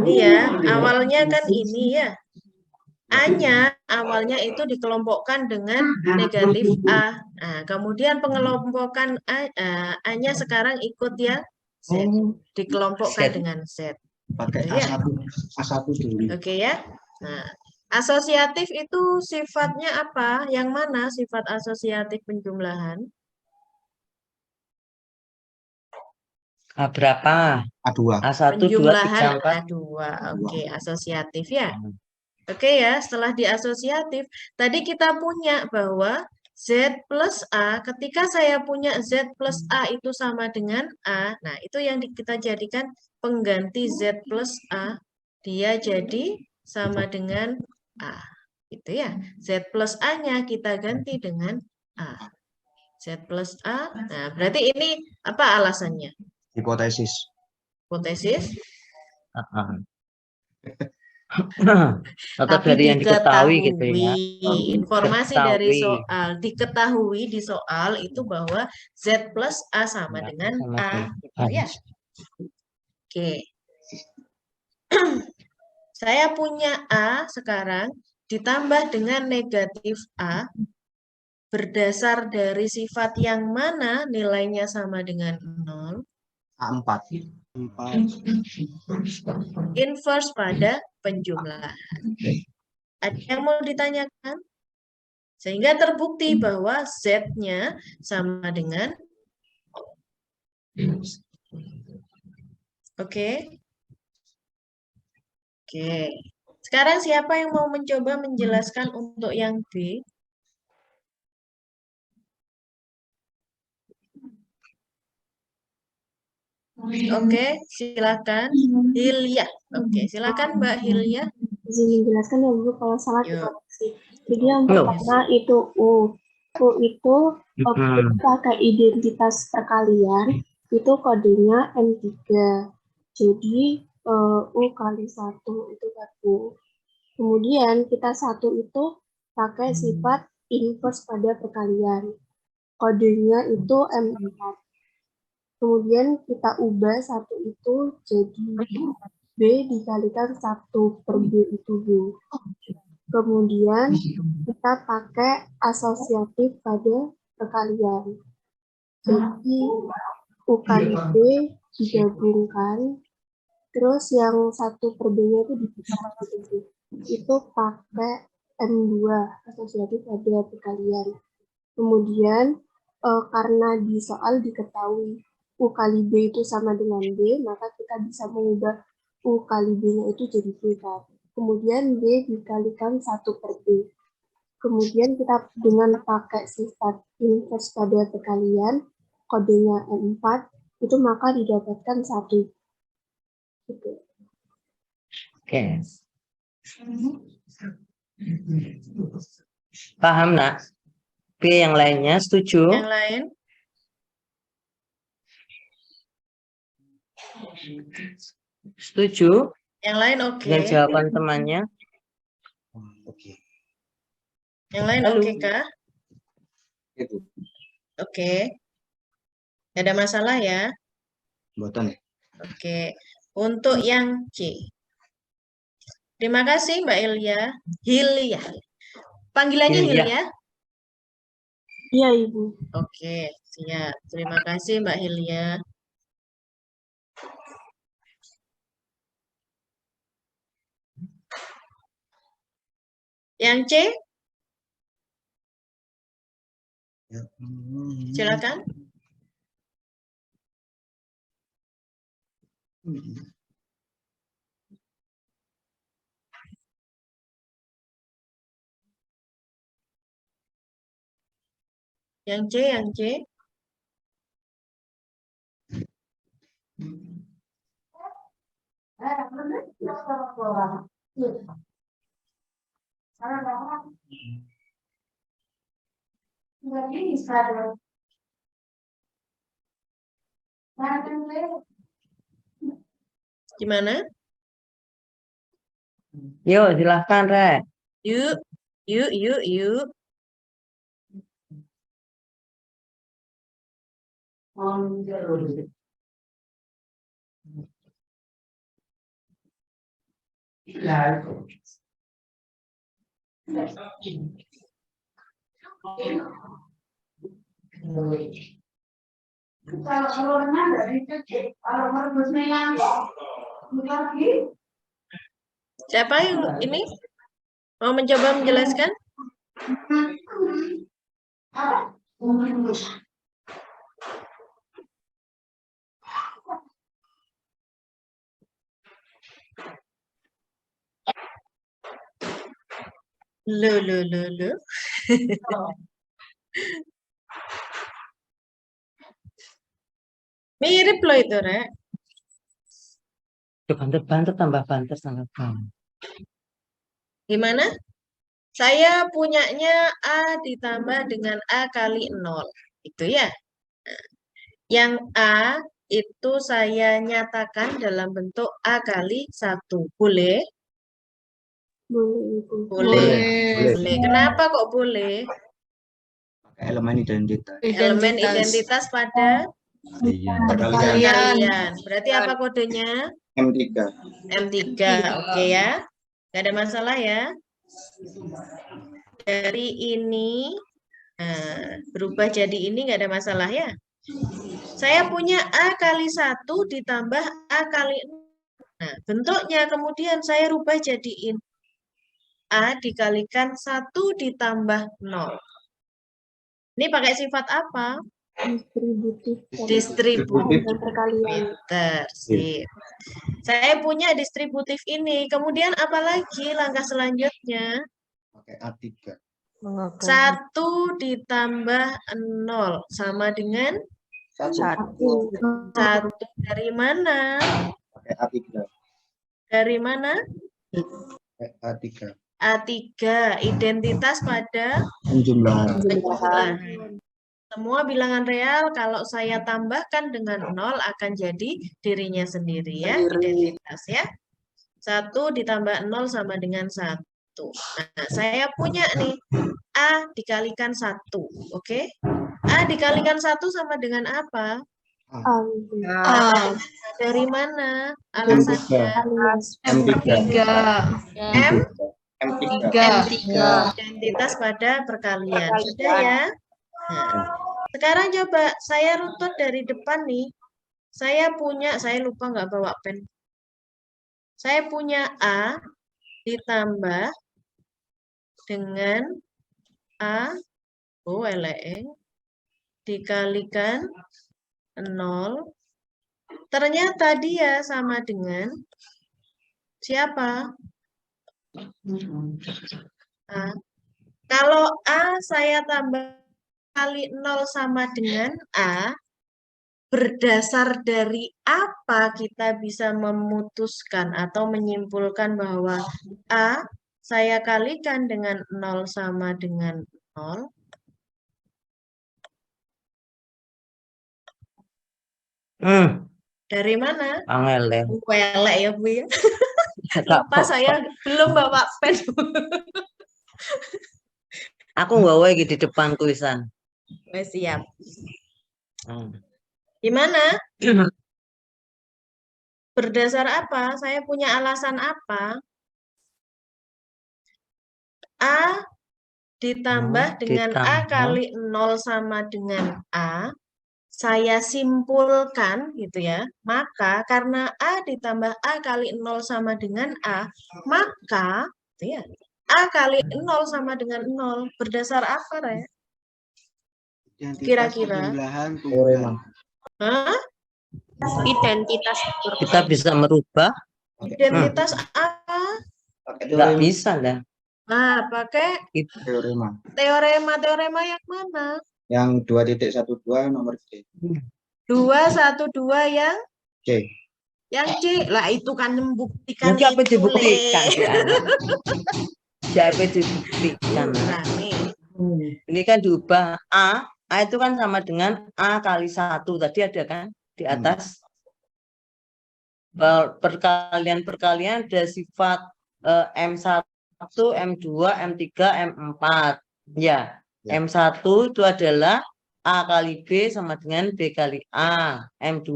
Ini ya, awalnya kan ini ya. A-nya awalnya itu dikelompokkan dengan negatif A. Nah, kemudian pengelompokan A-nya sekarang ikut yang Z. Dikelompokkan dengan Z. Pakai Ya. A1 dulu. Oke ya. Nah, asosiatif itu sifatnya apa? Yang mana sifat asosiatif penjumlahan? Berapa? A2. A1, 2, 3, Penjumlahan 4. A2. Oke, asosiatif ya. Oke ya, setelah diasosiatif, tadi kita punya bahwa Z plus A, ketika saya punya Z plus A itu sama dengan A, nah itu yang kita jadikan pengganti Z plus A, dia jadi sama dengan A. Gitu ya, Z plus A-nya kita ganti dengan A. Z plus A, nah berarti ini apa alasannya? Hipotesis. Hipotesis? Atau Tapi dari yang diketahui gitu ya. informasi dari Diketahui. soal, diketahui di soal itu bahwa Z plus A sama dengan A. Gitu ya. Oke. Saya punya A sekarang ditambah dengan negatif A. Berdasar dari sifat yang mana nilainya sama dengan 0? A4. Inverse pada penjumlahan. Ada yang mau ditanyakan? Sehingga terbukti bahwa Z-nya sama dengan Oke. Sekarang siapa yang mau mencoba menjelaskan untuk yang B? Oke, silakan. Hilya. Oke, silakan Mbak Hilya. Izin menjelaskan ya Bu, kalau salah Yuk. dikoreksi. Jadi yang pertama itu U. U itu pakai identitas perkalian, itu kodenya M3. Jadi U kali 1 itu kan U. Kemudian kita 1 itu pakai sifat inverse pada perkalian. Kodenya itu M4. Kemudian kita ubah 1 itu jadi B dikalikan 1 per B itu Bu. Kemudian kita pakai asosiatif pada perkalian. Jadi U kali B digabungkan, terus yang 1 per B-nya itu dipisah. Itu pakai M2 asosiatif pada perkalian. Kemudian karena di soal diketahui U kali B itu sama dengan B, maka kita bisa mengubah U kali B-nya itu jadi B kan. Kemudian B dikalikan 1 per B. Kemudian kita dengan pakai sifat inverse pada perkalian, kodenya M4, itu maka didapatkan 1. Gitu. Oke. Paham, Nak? B yang lainnya setuju? Yang lain? Setuju? Yang lain oke. Dengan jawaban temannya? Oke. Yang lain Halo. oke kah? Itu. Oke. Tidak ada masalah ya? Buatan ya. Oke. Untuk yang C. Terima kasih Mbak Hilya. Panggilannya Hilya. Hilya? Iya Ibu. Oke, siap. Terima kasih Mbak Hilya. Yang C? Silakan. Yang C, yang C. Gimana? Yuk, silahkan, Re. Yuk, yuk, yuk, yuk. Siapa yang ini mau mencoba menjelaskan? Lo. Mirip loh itu, Rek. Banter-banter, tambah banter, tambah banter. Gimana? Saya punyanya A ditambah dengan A kali 0. Itu ya. Yang A itu saya nyatakan dalam bentuk A kali 1. Boleh? Boleh itu. Boleh. Kenapa kok boleh? Elemen identitas. Elemen identitas pada perkalian. Berarti apa kodenya? M3. M3. Oke ya. Nggak ada masalah ya. Dari ini berubah jadi ini nggak ada masalah ya. Saya punya A kali 1 ditambah A kali 0. Nah, bentuknya kemudian saya rubah jadiin A dikalikan 1 ditambah 0. Ini pakai sifat apa? Distributif. Sip. Saya punya distributif ini. Kemudian apa lagi langkah selanjutnya? Pakai A3. 1 ditambah 0 sama dengan 1. Dari mana? Pakai A3. Dari mana? Pakai A3. A3. Identitas pada Penjumlahan. penjumlahan. Semua bilangan real kalau saya tambahkan dengan 0 akan jadi dirinya sendiri ya. Identitas ya. 1 ditambah 0 sama dengan 1. Nah, saya punya nih A dikalikan 1. Oke. A dikalikan 1 sama dengan apa? Dari mana alasannya? M3. Identitas pada perkalian. Sudah ya? Nah, sekarang coba saya runtut dari depan nih. Saya lupa nggak bawa pen. Saya punya A ditambah dengan A dikalikan 0. Ternyata dia sama dengan siapa? A. Kalau A saya tambah kali 0 sama dengan A, berdasar dari apa kita bisa memutuskan atau menyimpulkan bahwa A saya kalikan dengan 0 sama dengan 0? Dari mana? Angel ya. Welek ya, Bu ya. Lupa saya belum bawa pen. Aku bawa di depan tulisan. Siap. Gimana? Berdasar apa? Saya punya alasan apa? A ditambah dengan A kali 0 sama dengan A, saya simpulkan gitu ya, maka karena A ditambah A kali 0 sama dengan A, maka gitu ya, A kali 0 sama dengan 0. Berdasar apa, Re? Kira-kira? Teorema. Hah? Identitas. Kita bisa merubah. Identitas apa? Nggak bisa lah. Nah, pakai Teorema. teorema yang mana? Yang 2.12 nomor C. 212 yang C. C. Lah itu kan membuktikan Siapa itu, dibuktikan Le. di anak? Siapa dibuktikan? Nah, nih. Ini kan diubah A itu kan sama dengan A kali 1. Tadi ada kan di atas. Perkalian ada sifat M1, M2, M3, M4. Ya, M1 itu adalah A kali B sama dengan B kali A. M2,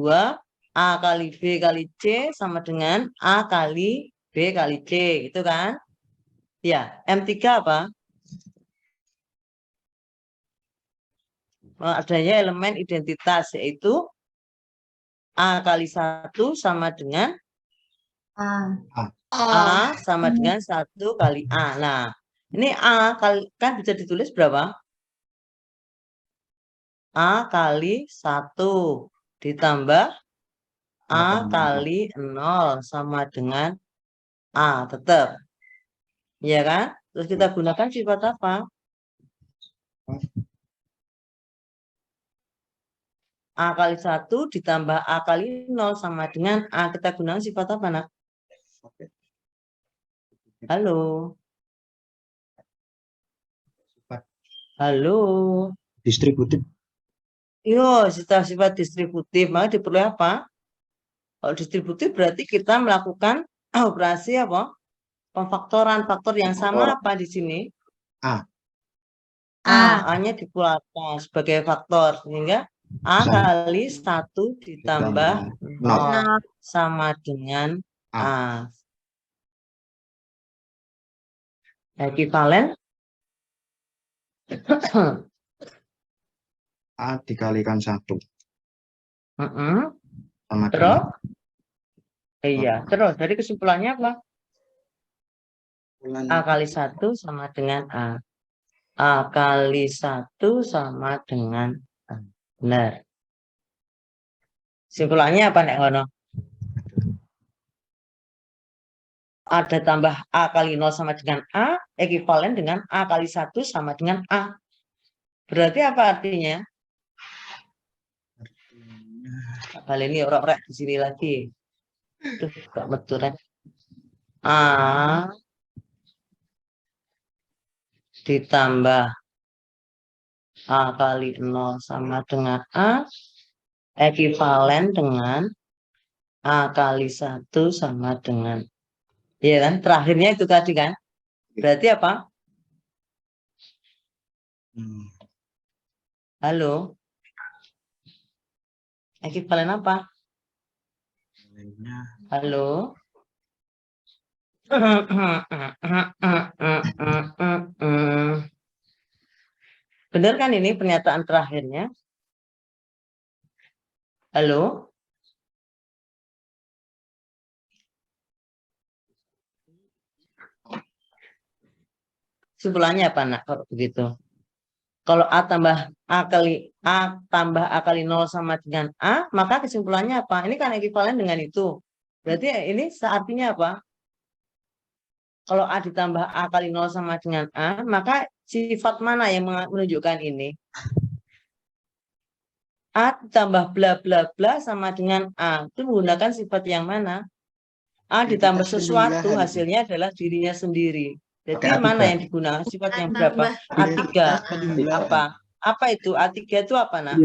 A kali B kali C sama dengan A kali B kali C. Itu kan? Ya, M3 apa? Adanya elemen identitas, yaitu A kali 1 sama dengan A sama dengan 1 kali A. Nah, ini A kan bisa ditulis berapa? A kali 1 ditambah A kali 0 sama dengan A, tetap. Ya kan? Terus kita gunakan sifat apa? A kali 1 ditambah A kali 0 sama dengan A. Kita gunakan sifat apa, Nak? Halo. Halo. Distributif. Yo, sifat distributif. Maka diperoleh apa? Kalau distributif berarti kita melakukan operasi apa? Pemfaktoran. Faktor yang sama apa di sini? A. A-nya dikeluarkan sebagai faktor. Sehingga A kali 1 ditambah 0 sama dengan A. Ekivalen A dikalikan 1. Sama terus? dengan Iya, terus dari kesimpulannya apa? bulan A kali 1 sama dengan A. A kali 1 sama dengan A. Benar. Kesimpulannya apa, Nek Ngono? Ada tambah A kali 0 sama dengan A, ekivalen dengan A kali 1 sama dengan A. Berarti apa artinya? Kali ini orang-orang di sini lagi. Tuh, gak betul kan? A ditambah A kali 0 sama dengan A, ekivalen dengan A kali 1 sama dengan. Iya kan? Terakhirnya itu tadi kan? Berarti apa? Halo? Ekivalen apa? Halo? Benar kan ini pernyataan terakhirnya? Halo? Kesimpulannya apa, Nak, kalau begitu? Kalau A tambah A tambah A kali 0 sama dengan A, maka kesimpulannya apa? Ini kan ekivalen dengan itu. Berarti ini artinya apa? Kalau A ditambah A kali 0 sama dengan A, maka sifat mana yang menunjukkan ini? A ditambah bla bla bla sama dengan A. Itu menggunakan sifat yang mana? A ditambah sesuatu, hasilnya adalah dirinya sendiri. Jadi mana yang digunakan? Sifat yang berapa? A3. Apa? Apa itu? A3 itu apa, Nak?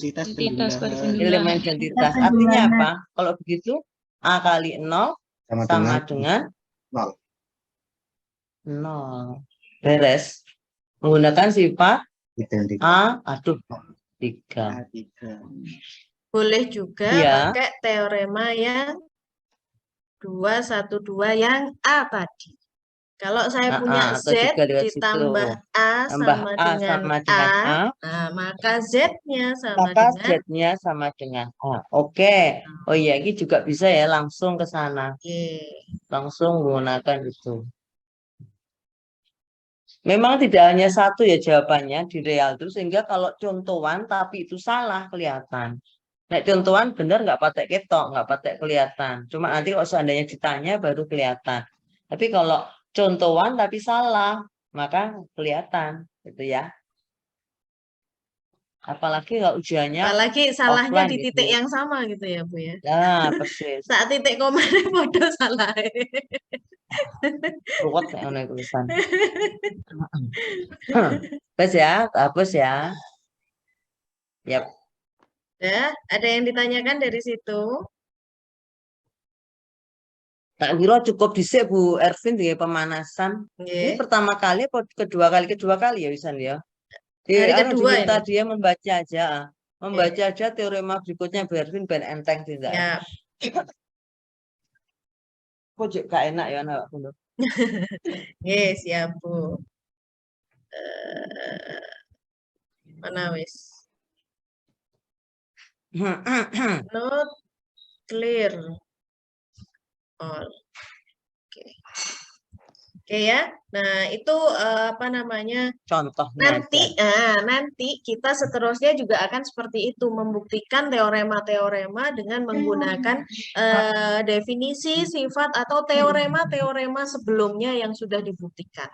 Identitas. Elemen identitas. Artinya apa? Kalau begitu, A kali 0 sama dengan 0. Beres. Menggunakan sifat Identitas. A, 3. Boleh juga pakai teorema yang 212 yang A tadi. Kalau saya punya Z ditambah A sama dengan A, maka Z-nya sama dengan A. Oke. Oh iya, ini juga bisa ya langsung ke sana. Langsung menggunakan itu. Memang tidak hanya satu ya jawabannya di real itu, sehingga kalau contohan tapi itu salah kelihatan. Nek contohan benar nggak pakai ketok, nggak pakai kelihatan. Cuma nanti kalau seandainya ditanya baru kelihatan. Tapi kalau contohan tapi salah, maka kelihatan, gitu ya. Apalagi kalau ujiannya Apalagi salahnya offline di titik gitu. yang sama gitu ya Bu ya. Nah, persis. Saat titik komanya bodoh salah. Ruwet nek ono tulisan. Bes ya, hapus ya. Yap. Ya, ada yang ditanyakan dari situ? Tak kira cukup dhisik Bu Ervin dengan pemanasan. Ini Nggih. pertama kali apa kedua kali ya Wisan ya? Hari kedua diminta ini. dia membaca aja. Membaca aja teorema berikutnya Bu Ervin ben enteng tidak. Ya. Kok gak enak ya anak aku. Nggih, siap Bu. Mana wis? Not clear. All. Oke. Oke ya. Nah, itu apa namanya? Contohnya Nanti kita seterusnya juga akan seperti itu, membuktikan teorema-teorema dengan menggunakan definisi, sifat, atau teorema-teorema sebelumnya yang sudah dibuktikan.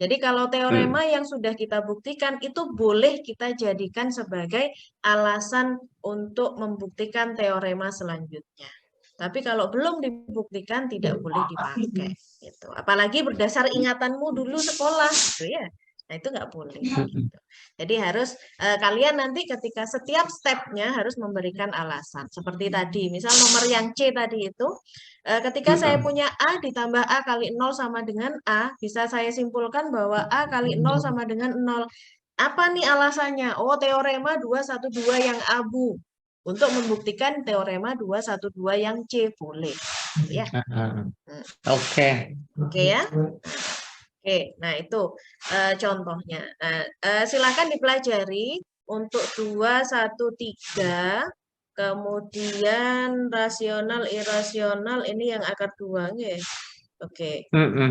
Jadi kalau teorema yang sudah kita buktikan itu boleh kita jadikan sebagai alasan untuk membuktikan teorema selanjutnya. Tapi kalau belum dibuktikan tidak boleh dipakai. Gitu. Apalagi berdasar ingatanmu dulu sekolah, gitu ya. Nah itu nggak boleh. Gitu. Jadi harus kalian nanti ketika setiap stepnya harus memberikan alasan. Seperti tadi, misal nomor yang C tadi itu, ketika saya punya A ditambah A kali 0 sama dengan A, bisa saya simpulkan bahwa A kali 0 sama dengan 0. Apa nih alasannya? Oh, teorema 212 yang abu. Untuk membuktikan teorema 212 yang C boleh. Ya. Oke. Oke ya. Oke, nah itu contohnya. Nah, silakan dipelajari untuk 213, kemudian rasional, irasional ini yang akar 2 ya. Oke.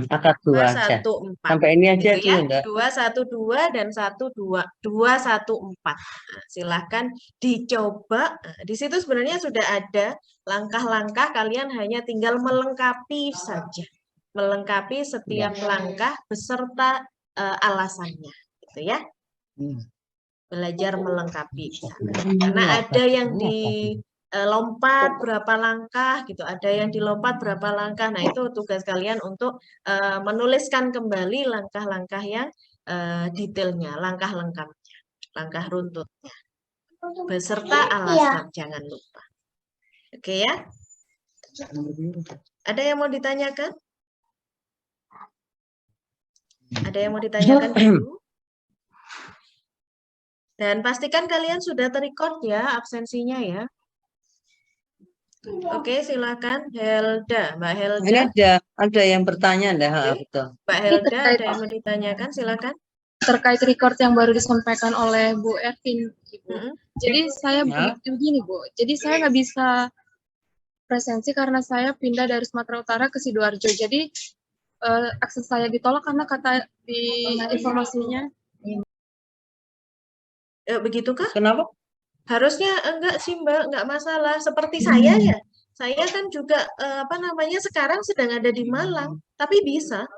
Akar 2 aja. 214. Sampai ini aja gitu ya. dulu, 212 dan 214. Nah, silahkan dicoba. Nah, di situ sebenarnya sudah ada langkah-langkah, kalian hanya tinggal melengkapi saja. Melengkapi setiap langkah beserta alasannya, gitu ya. Belajar melengkapi. Karena ada yang lompat berapa langkah gitu, ada yang dilompat berapa langkah. Nah, itu tugas kalian untuk menuliskan kembali langkah-langkah yang detailnya, langkah lengkapnya, langkah runtutnya, beserta alasan, jangan lupa. Oke ya? Ada yang mau ditanyakan? Ada yang mau ditanyakan dulu? Dan pastikan kalian sudah terrecord ya absensinya ya. Oke, silakan Helda, Mbak Helda. Ini ada yang bertanya betul. Mbak Helda, ada yang mau ditanyakan, silakan. Terkait record yang baru disampaikan oleh Bu Ervin, Ibu. Jadi saya begini, Bu. Jadi saya nggak bisa presensi karena saya pindah dari Sumatera Utara ke Sidoarjo. Jadi akses saya ditolak karena kata di informasinya. Begitukah? Kenapa? Harusnya enggak sih Mbak, enggak masalah. Seperti saya ya, saya kan juga sekarang sedang ada di Malang, tapi bisa.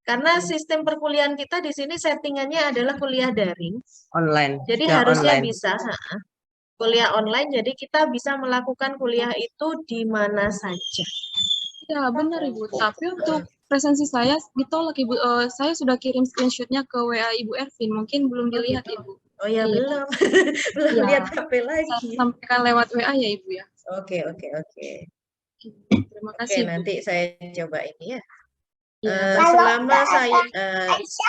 Karena sistem perkuliahan kita di sini settingannya adalah kuliah daring. Online. Jadi harusnya bisa. Kuliah online, jadi kita bisa melakukan kuliah itu di mana saja. Ya benar Ibu, tapi untuk presensi saya ditolak Ibu. Saya sudah kirim screenshotnya ke WA Ibu Ervin, mungkin belum dilihat Ibu. Oh ya, belum. Belum lihat HP lagi. Saya sampaikan lewat WA ya Ibu ya. Oke. Terima kasih. Oke, nanti saya coba ini ya. Selama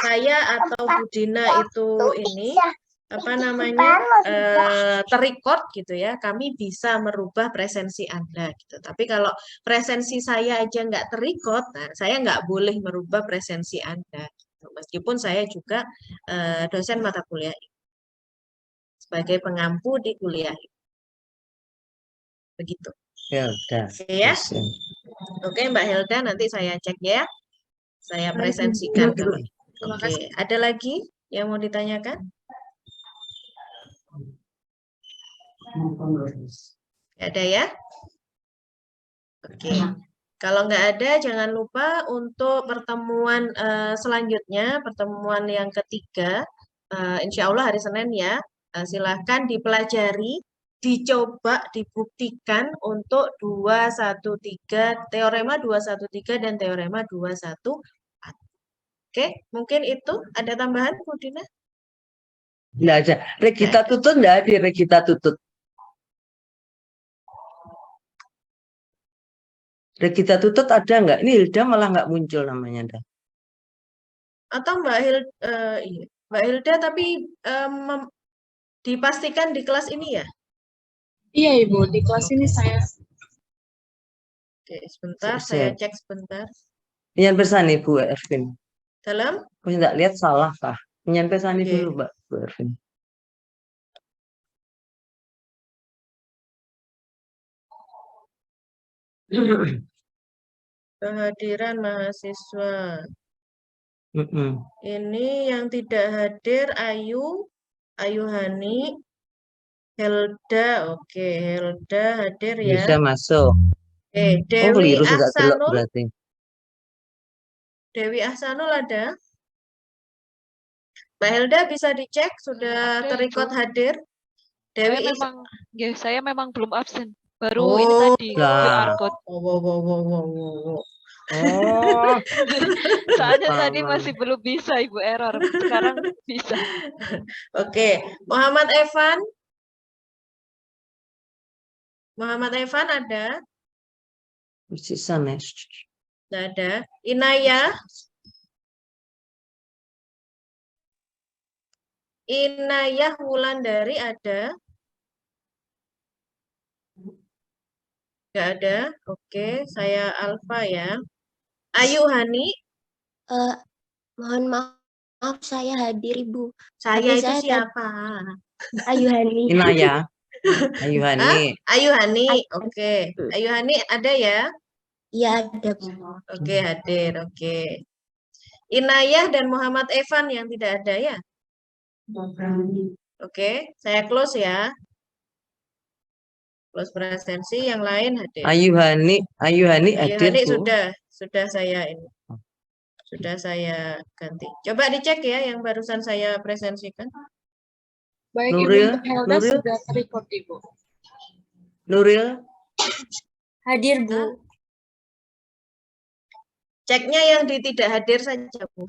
saya atau Budina itu ini terrecord gitu ya, kami bisa merubah presensi Anda gitu. Tapi kalau presensi saya aja nggak terrecord, nah saya nggak boleh merubah presensi Anda. Gitu. Meskipun saya juga dosen mata kuliah ini. Sebagai pengampu di kuliah. Begitu. Helda. Ya. Oke, Mbak Helda, nanti saya cek ya. Saya presensikan kalau. Oke, ada lagi yang mau ditanyakan? Ada ya? Oke. Kalau nggak ada, jangan lupa untuk pertemuan selanjutnya, pertemuan yang ketiga, insya Allah hari Senin ya. Silahkan dipelajari, dicoba, dibuktikan untuk 213, teorema 213 dan teorema 214. Oke, mungkin itu ada tambahan, Bu Dina? Nggak ada. Regita Tutut nggak ada, Regita Tutut. Regita Tutut ada nggak? Ini Hilda malah nggak muncul namanya. Dah. Atau iya. Mbak Hilda tapi dipastikan di kelas ini ya? Iya Ibu, di kelas ini saya. Oke, sebentar, saya cek sebentar. Penyampaian Ibu Ervin. Dalam? Aku nggak lihat salah kah? Penyampaian dulu Mbak Bu Ervin. Kehadiran mahasiswa. Ini yang tidak hadir Ayu Hani, Helda. Oke, Helda hadir ya. Bisa masuk. Oke, Dewi Ahsanul. Berarti. Dewi Ahsanul ada? Mbak Helda bisa dicek sudah terikot hadir. Dewi Saya memang belum absen. Baru ini tadi QR code. Oh. Soalnya tadi masih belum bisa Ibu error. Sekarang bisa. Oke, Muhammad Evan. Muhammad Evan ada? Sisa nih. Tidak ada. Inayah. Inayah Wulandari ada? Tidak ada. Oke, saya Alfa ya. Ayu Hani. Mohon maaf, saya hadir Ibu. Saya Tapi itu saya siapa? Ayu Hani. Inaya. Ayu Hani. Ayu Hani. Oke. Ayu Hani ada ya? Iya, ada Bu. Oke, hadir. Oke. Inayah dan Muhammad Evan yang tidak ada ya? Oke, saya close ya. Close presensi, yang lain hadir. Ayu Hani hadir Bu. Sudah saya ini. Sudah saya ganti. Coba dicek ya yang barusan saya presensikan. Baik Nuril, Ibu, Helda sudah terikut Ibu. Nuril. Hadir Bu. Ceknya yang tidak hadir saja Bu.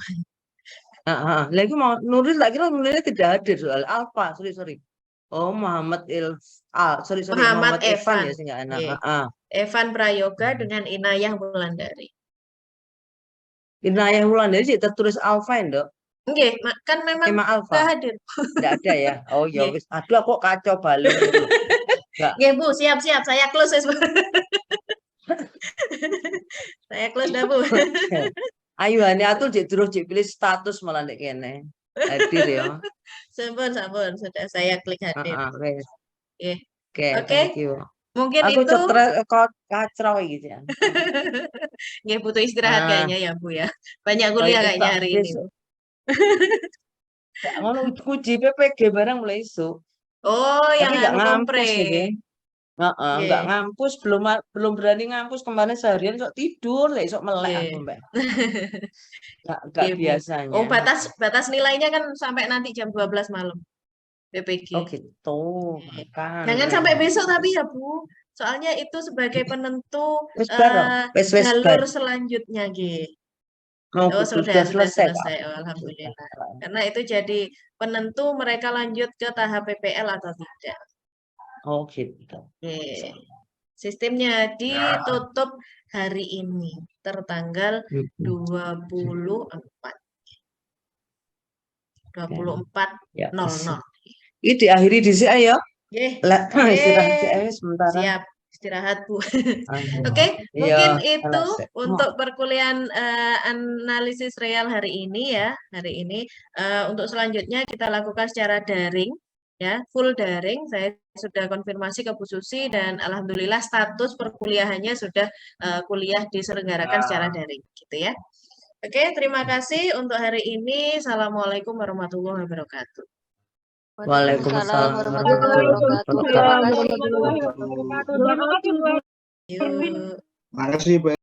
Lagi mau Nuril, lagi Nurilnya tidak hadir soal Alfa, sorry. Oh, Muhammad Evan ya sih nggak enak. Evan Prayoga dengan Inayah Wulandari. Inayah Wulandari sih tertulis Alfa Dok. Nggih, kan memang Alfa. hadir. Tidak ada ya. Oh ya wis. Aduh kok kacau balau. Nggih Bu, siap saya close Bu. Saya close dah Bu. Ayu Hani atul terus pilih status malah ndek kene. Hadir ya. Sampun, sudah saya klik hadir. Oke, thank you. Mungkin aku itu kacau gitu ya. Nggih butuh istirahat kayaknya ya Bu ya. Banyak kuliah kayaknya hari ini. Ngono uji PPG barang mulai isu. Oh, yang ngampus gitu. Enggak ngampus, belum berani ngampus kemarin seharian sok tidur, sok melek aku Mbak. Enggak biasanya. Oh, batas nilainya kan sampai nanti jam 12 malam. PPG. Oh gitu. Jangan sampai besok tapi ya Bu. Soalnya itu sebagai penentu jalur selanjutnya gitu. Oh, sudah selesai. Oh, alhamdulillah. Karena itu jadi penentu mereka lanjut ke tahap PPL atau tidak. Oh gitu. Sistemnya ditutup hari ini tertanggal 24. 24.00. Ini diakhiri di sini ya. Istirahat sebentar. Siap, istirahat Bu. Oke, mungkin itu untuk perkuliahan analisis real hari ini ya. Hari ini untuk selanjutnya kita lakukan secara daring. Ya, full daring. Saya sudah konfirmasi ke Bu Susi dan alhamdulillah status perkuliahannya sudah kuliah diselenggarakan secara daring, gitu ya. Oke, terima kasih untuk hari ini. Assalamualaikum warahmatullahi wabarakatuh. Waalaikumsalam warahmatullahi wabarakatuh. Terima kasih. Makasih Bu.